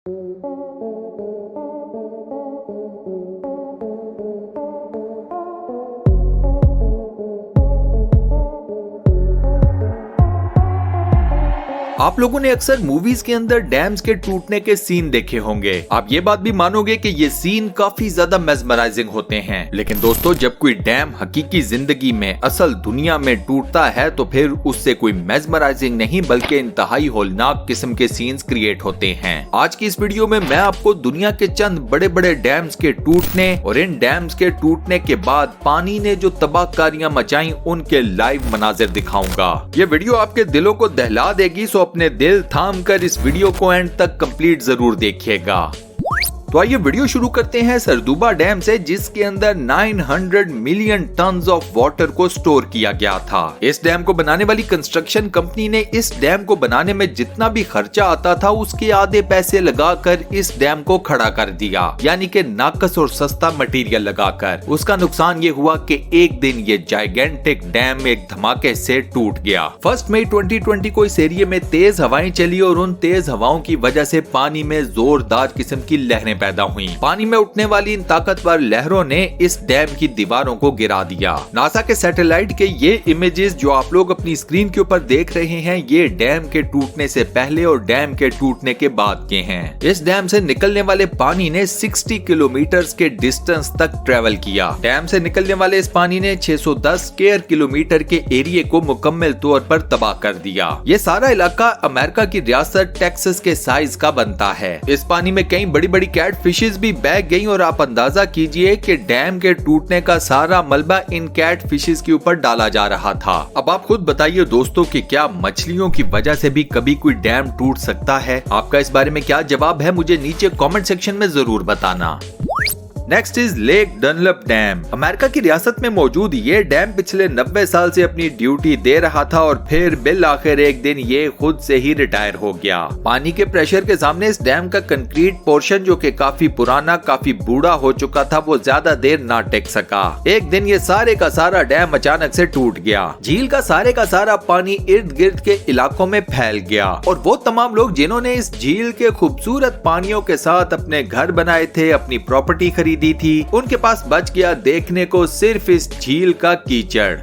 आप लोगों ने अक्सर मूवीज के अंदर डैम्स के टूटने के सीन देखे होंगे। आप ये बात भी मानोगे कि ये सीन काफी ज्यादा मेस्मराइजिंग होते हैं। लेकिन दोस्तों, जब कोई डैम हकीकी जिंदगी में असल दुनिया में टूटता है तो फिर उससे कोई मेस्मराइजिंग नहीं बल्कि इंतहाई होलनाक किस्म के सीन्स क्रिएट होते हैं। आज की इस वीडियो में मैं आपको दुनिया के चंद बड़े बड़े डैम्स के टूटने और इन डैम्स के टूटने के बाद पानी ने जो तबाहकारियां मचाई उनके लाइव मनाजिर दिखाऊंगा। ये वीडियो आपके दिलों को दहला देगी, सो अपने दिल थाम कर इस वीडियो को एंड तक कंप्लीट जरूर देखिएगा। तो आइए वीडियो शुरू करते हैं सरदुबा डैम से, जिसके अंदर 900 मिलियन टन्स ऑफ वाटर को स्टोर किया गया था। इस डैम को बनाने वाली कंस्ट्रक्शन कंपनी ने इस डैम को बनाने में जितना भी खर्चा आता था उसके आधे पैसे लगाकर इस डैम को खड़ा कर दिया, यानी कि नाकस और सस्ता मटेरियल लगाकर। उसका नुकसान ये हुआ कि एक दिन ये जाइगेंटिक डैम एक धमाके से टूट गया। 1 मई 2020 को इस एरिया में तेज हवाएं चली और उन तेज हवाओं की वजह से पानी में जोरदार किस्म की लहरें पैदा हुई। पानी में उठने वाली इन ताकतवर लहरों ने इस डैम की दीवारों को गिरा दिया। नासा के सैटेलाइट के ये इमेजेस जो आप लोग अपनी स्क्रीन के ऊपर देख रहे हैं, ये डैम के टूटने से पहले और डैम के टूटने के बाद के हैं। इस डैम से निकलने वाले पानी ने 60 किलोमीटर के डिस्टेंस तक ट्रेवल किया। डैम से निकलने वाले इस पानी ने 610 स्क्वायर किलोमीटर के एरिया को मुकम्मल तौर पर तबाह कर दिया। ये सारा इलाका अमेरिका की रियासत टेक्सास के साइज का बनता है। इस पानी में कई बड़ी बड़ी कैट फिशेस भी बह गई और आप अंदाजा कीजिए कि डैम के टूटने का सारा मलबा इन कैट फिशेस के ऊपर डाला जा रहा था। अब आप खुद बताइए दोस्तों कि क्या मछलियों की वजह से भी कभी कोई डैम टूट सकता है? आपका इस बारे में क्या जवाब है, मुझे नीचे कमेंट सेक्शन में जरूर बताना। Next is lake Dunlop dam. America की रियासत में मौजूद ये डैम पिछले 90 साल से अपनी ड्यूटी दे रहा था और फिर बिल आखिर एक दिन ये खुद से ही रिटायर हो गया। पानी के प्रेशर के सामने इस डैम का कंक्रीट पोर्शन जो कि काफी पुराना, काफी बूढ़ा हो चुका था, वो ज्यादा देर ना टेक सका। एक दिन ये सारे का सारा डैम अचानक से टूट गया। झील का सारा पानी इर्द गिर्द के इलाकों में फैल गया और वो तमाम लोग जिन्होंने इस झील के खूबसूरत पानियों के साथ अपने घर बनाए थे, अपनी प्रॉपर्टी खरीदी थी, उनके पास बच गया देखने को सिर्फ इस झील का कीचड़।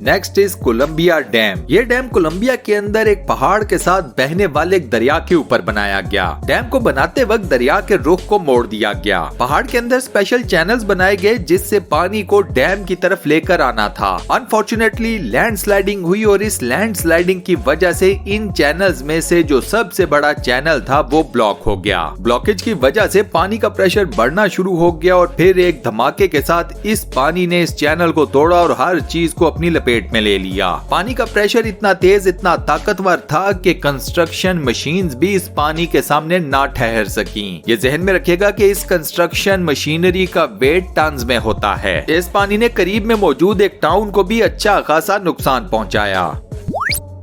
Next is Colombia dam. ये डैम कोलंबिया के अंदर एक पहाड़ के साथ बहने वाले एक दरिया के ऊपर बनाया गया। डैम को बनाते वक्त दरिया के रुख को मोड़ दिया गया। पहाड़ के अंदर स्पेशल चैनल्स बनाए गए जिससे पानी को डैम की तरफ लेकर आना था। अनफॉर्चुनेटली लैंडस्लाइडिंग हुई और इस लैंडस्लाइडिंग की वजह से इन चैनल्स में से जो सबसे बड़ा चैनल था वो ब्लॉक हो गया। ब्लॉकेज की वजह से पानी का प्रेशर बढ़ना शुरू हो गया और फिर एक धमाके के साथ इस पानी ने इस चैनल को तोड़ा और हर चीज को अपनी पेट में ले लिया। पानी का प्रेशर इतना तेज, इतना ताकतवर था कि कंस्ट्रक्शन मशीन्स भी इस पानी के सामने ना ठहर सकी। ये जहन में रखिएगा कि इस कंस्ट्रक्शन मशीनरी का वेट टन्स में होता है। इस पानी ने करीब में मौजूद एक टाउन को भी अच्छा खासा नुकसान पहुंचाया।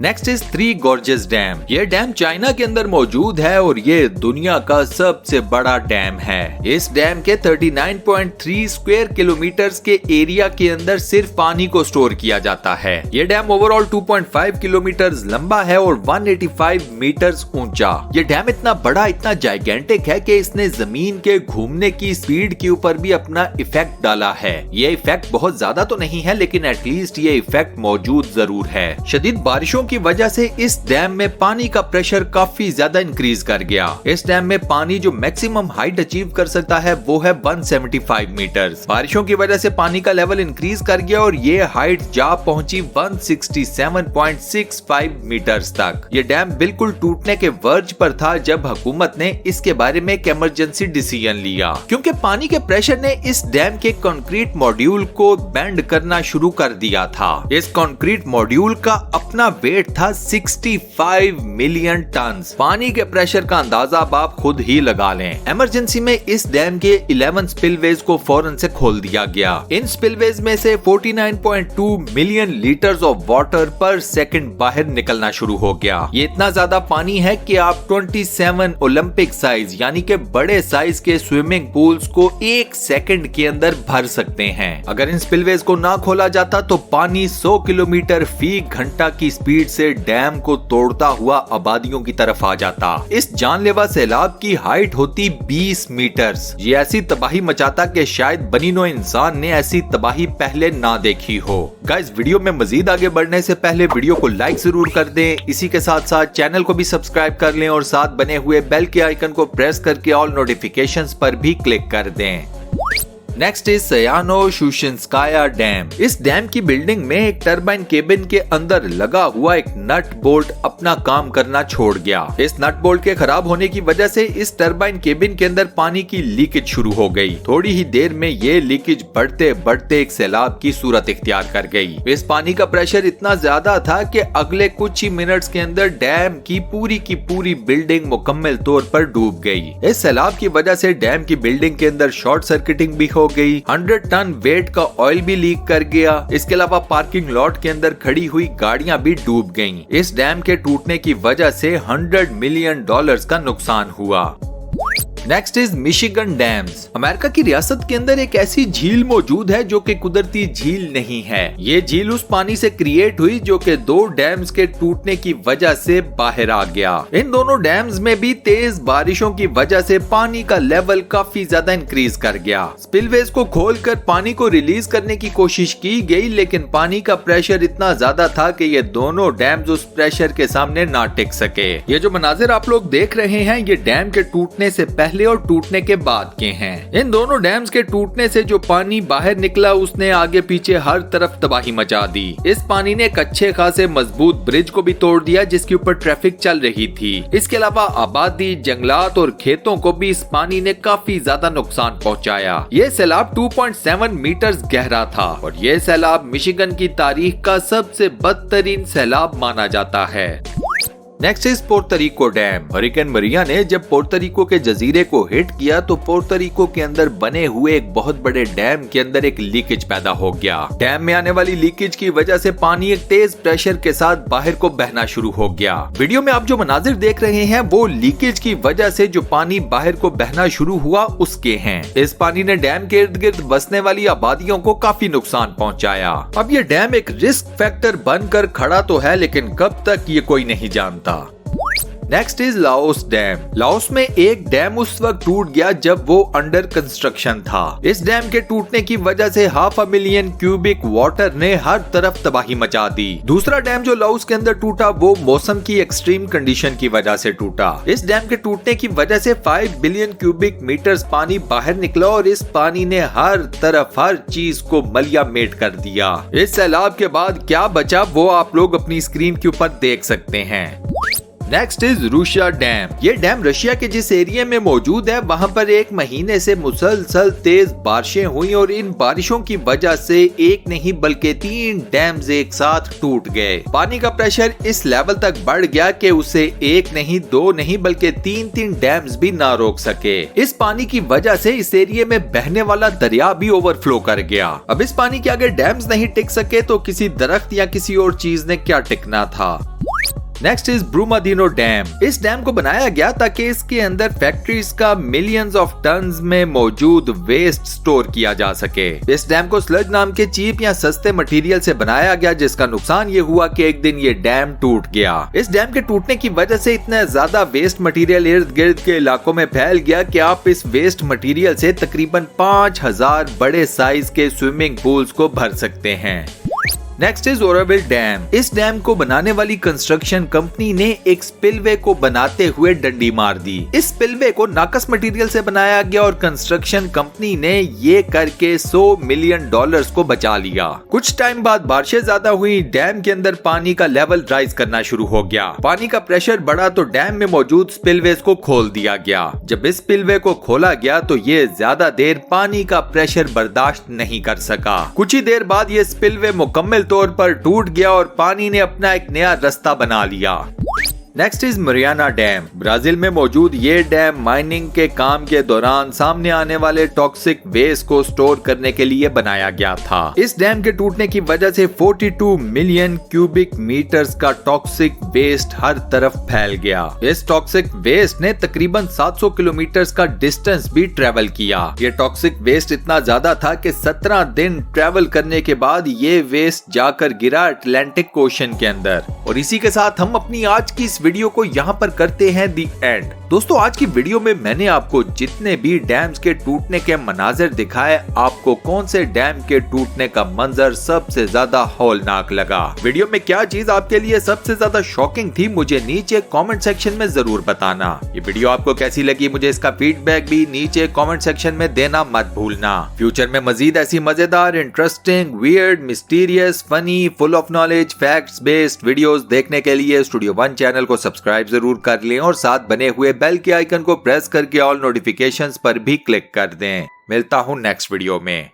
Next is three gorges dam. ये डैम चाइना के अंदर मौजूद है और ये दुनिया का सबसे बड़ा डैम है। इस डैम के 39.3 स्क्वायर किलोमीटर के एरिया के अंदर सिर्फ पानी को स्टोर किया जाता है। ये डैम ओवरऑल 2.5 किलोमीटर लंबा है और 185 मीटर ऊंचा। ये डैम इतना बड़ा, इतना जाइगेंटिक है कि इसने जमीन के घूमने की स्पीड के ऊपर भी अपना इफेक्ट डाला है। ये इफेक्ट बहुत ज्यादा तो नहीं है, लेकिन एटलीस्ट ये इफेक्ट मौजूद जरूर है। शदीद बारिशों की वजह से इस डैम में पानी का प्रेशर काफी ज्यादा इंक्रीज कर गया। इस डैम में पानी जो मैक्सिमम हाइट अचीव कर सकता है वो है 175 मीटर। बारिशों की वजह से पानी का लेवल इंक्रीज कर गया और ये हाइट जा पहुंची 167.65 मीटर तक। ये डैम बिल्कुल टूटने के वर्ज पर था जब हुकूमत ने इसके बारे में एक इमरजेंसी डिसीजन लिया, क्योंकि पानी के प्रेशर ने इस डैम के कंक्रीट मॉड्यूल को बेंड करना शुरू कर दिया था। इस कंक्रीट मॉड्यूल का अपना वेट था 65 मिलियन टन। पानी के प्रेशर का अंदाजा आप खुद ही लगा लें। इमरजेंसी में इस डैम के 11 स्पिलवेज को फौरन से खोल दिया गया। इन स्पिलवेज में से 49.2 मिलियन लीटर्स ऑफ वाटर पर सेकंड बाहर निकलना शुरू हो गया। ये इतना ज्यादा पानी है कि आप 27 ओलंपिक साइज यानी कि बड़े साइज के स्विमिंग पूल्स को 1 सेकंड के अंदर भर सकते हैं। अगर इन स्पिलवेज को ना खोला जाता तो पानी 100 किलोमीटर फी घंटा की स्पीड स्पीड से डैम को तोड़ता हुआ आबादियों की तरफ आ जाता। इस जानलेवा सैलाब की हाइट होती 20 मीटर्स। ये ऐसी तबाही मचाता कि शायद बनी नौ इंसान ने ऐसी तबाही पहले ना देखी हो। गाइस, वीडियो में मजीद आगे बढ़ने से पहले वीडियो को लाइक जरूर कर दें। इसी के साथ साथ चैनल को भी सब्सक्राइब कर लें और साथ बने हुए बेल के आइकन को प्रेस करके ऑल नोटिफिकेशंस पर भी क्लिक कर दें। Next is Sayano Shushenskaya dam. इस डैम की बिल्डिंग में एक टरबाइन केबिन के अंदर लगा हुआ एक नट बोल्ट अपना काम करना छोड़ गया। इस नट बोल्ट के खराब होने की वजह से इस टरबाइन केबिन के अंदर पानी की लीकेज शुरू हो गई। थोड़ी ही देर में ये लीकेज बढ़ते बढ़ते एक सैलाब की सूरत इख्तियार कर गई। इस पानी का प्रेशर इतना ज्यादा था कि अगले कुछ ही मिनट्स के अंदर डैम की पूरी बिल्डिंग मुकम्मल तौर पर डूब गई। इस सैलाब की वजह से डैम की बिल्डिंग के अंदर शॉर्ट सर्किटिंग भी हो गई। 100 टन वेट का ऑयल भी लीक कर गया। इसके अलावा पार्किंग लॉट के अंदर खड़ी हुई गाड़ियां भी डूब गईं। इस डैम के टूटने की वजह से $100 मिलियन का नुकसान हुआ। Next is Michigan dams. America की रियासत के अंदर एक ऐसी झील मौजूद है जो कि कुदरती झील नहीं है। ये झील उस पानी से क्रिएट हुई जो कि दो डैम्स के टूटने की वजह से बाहर आ गया। इन दोनों डैम्स में भी तेज बारिशों की वजह से पानी का लेवल काफी ज्यादा इंक्रीज कर गया। स्पिलवेज को खोलकर पानी को रिलीज करने की कोशिश की गई, लेकिन पानी का प्रेशर इतना ज्यादा था कि ये दोनों डैम्स उस प्रेशर के सामने ना टिक सके। ये जो मनाजिर आप लोग देख रहे हैं, ये डैम के टूटने से पहले और टूटने के बाद के हैं। इन दोनों डैम्स के टूटने से जो पानी बाहर निकला उसने आगे पीछे हर तरफ तबाही मचा दी। इस पानी ने एक अच्छे खासे मजबूत ब्रिज को भी तोड़ दिया जिसके ऊपर ट्रैफिक चल रही थी। इसके अलावा आबादी, जंगलात और खेतों को भी इस पानी ने काफी ज्यादा नुकसान पहुंचाया। ये सैलाब 2.7 मीटर गहरा था और ये सैलाब मिशिगन की तारीख का सबसे बदतरीन सैलाब माना जाता है। Next is Puerto Rico dam. Hurricane Maria ने जब पोर्टोरिको के जजीरे को हिट किया तो पोर्टोरिको के अंदर बने हुए एक बहुत बड़े डैम के अंदर एक लीकेज पैदा हो गया। डैम में आने वाली लीकेज की वजह से पानी एक तेज प्रेशर के साथ बाहर को बहना शुरू हो गया। वीडियो में आप जो मनाजिर देख रहे हैं वो लीकेज की वजह से जो पानी बाहर को बहना शुरू हुआ उसके हैं। इस पानी ने डैम के इर्द गिर्द बसने वाली आबादियों को काफी नुकसान पहुँचाया। अब ये डैम एक रिस्क फैक्टर बनकर खड़ा तो है, लेकिन कब तक ये कोई नहीं जानता। Next is Laos dam. Laos में एक डैम उस वक्त टूट गया जब वो अंडर कंस्ट्रक्शन था। इस डैम के टूटने की वजह से 500,000 क्यूबिक वाटर ने हर तरफ तबाही मचा दी। दूसरा डैम जो लाओस के अंदर टूटा वो मौसम की एक्सट्रीम कंडीशन की वजह से टूटा। इस डैम के टूटने की वजह से 5 बिलियन क्यूबिक मीटर्स पानी बाहर निकला और इस पानी ने हर तरफ हर चीज को मलिया मेट कर दिया। इस सैलाब के बाद क्या बचा वो आप लोग अपनी स्क्रीन के ऊपर देख सकते हैं। Next is Russia dam. ये डैम रशिया के जिस एरिया में मौजूद है वहाँ पर एक महीने से मुसलसल तेज बारिशें हुई और इन बारिशों की वजह से एक नहीं बल्कि 3 डैम्स एक साथ टूट गए। पानी का प्रेशर इस लेवल तक बढ़ गया कि उसे एक नहीं, दो नहीं बल्कि 3 डैम्स भी ना रोक सके। इस पानी की वजह से इस एरिया में बहने वाला दरिया भी ओवरफ्लो कर गया। अब इस पानी के आगे डैम्स नहीं टिक सके तो किसी दरख्त या किसी और चीज ने क्या टिकना था। Next is Brumadinho dam. इस डैम को बनाया गया ताकि इसके अंदर फैक्ट्रीज का मिलियंस ऑफ टन्स में मौजूद वेस्ट स्टोर किया जा सके। इस डैम को स्लज नाम के चीप या सस्ते मटेरियल से बनाया गया, जिसका नुकसान ये हुआ कि एक दिन ये डैम टूट गया। इस डैम के टूटने की वजह से इतना ज्यादा वेस्ट मटेरियल इर्द गिर्द के इलाकों में फैल गया कि आप इस वेस्ट मटेरियल से तकरीबन 5000 बड़े साइज के स्विमिंग पूल्स को भर सकते हैं। Next is Auroville dam. इस डैम को बनाने वाली कंस्ट्रक्शन कंपनी ने एक स्पिलवे को बनाते हुए डंडी मार दी। इस स्पिलवे को नाकस मटेरियल से बनाया गया और कंस्ट्रक्शन कंपनी ने ये करके $100 मिलियन को बचा लिया। कुछ टाइम बाद बारिशें ज्यादा हुई, डैम के अंदर पानी का लेवल राइज करना शुरू हो गया। पानी का प्रेशर बढ़ा तो डैम में मौजूद स्पिलवेज को खोल दिया गया। जब इस स्पिलवे को खोला गया तो ये ज्यादा देर पानी का प्रेशर बर्दाश्त नहीं कर सका। कुछ ही देर बाद ये स्पिलवे मुकम्मल तौर पर टूट गया और पानी ने अपना एक नया रास्ता बना लिया। Next is Mariana dam. Brazil में मौजूद ये डैम माइनिंग के काम के दौरान सामने आने वाले टॉक्सिक वेस्ट को स्टोर करने के लिए बनाया गया था। इस डैम के टूटने की वजह से 42 मिलियन क्यूबिक मीटर्स का टॉक्सिक वेस्ट हर तरफ फैल गया। इस टॉक्सिक वेस्ट ने तकरीबन 700 किलोमीटर का डिस्टेंस भी ट्रेवल किया। ये टॉक्सिक वेस्ट इतना ज्यादा था कि 17 दिन ट्रेवल करने के बाद ये वेस्ट जाकर गिरा अटलांटिक ओशन के अंदर। और इसी के साथ हम अपनी आज की इस वीडियो को यहाँ पर करते हैं दी एंड। दोस्तों, आज की वीडियो में मैंने आपको जितने भी डैम्स के टूटने के मनाजिर दिखाए, आपको कौन से डैम के टूटने का मंजर सबसे ज्यादा हौलनाक लगा। वीडियो में क्या चीज आपके लिए सबसे ज्यादा शॉकिंग थी, मुझे नीचे कमेंट सेक्शन में जरूर बताना। ये वीडियो आपको कैसी लगी, मुझे इसका फीडबैक भी नीचे कमेंट सेक्शन में देना मत भूलना। फ्यूचर में मजीद ऐसी मजेदार, interesting, weird, mysterious, funny, full of knowledge, facts based videos देखने के लिए स्टूडियो वन चैनल को सब्सक्राइब जरूर कर लें और साथ बने हुए बेल के आइकन को प्रेस करके ऑल नोटिफिकेशंस पर भी क्लिक कर दें। मिलता हूं नेक्स्ट वीडियो में।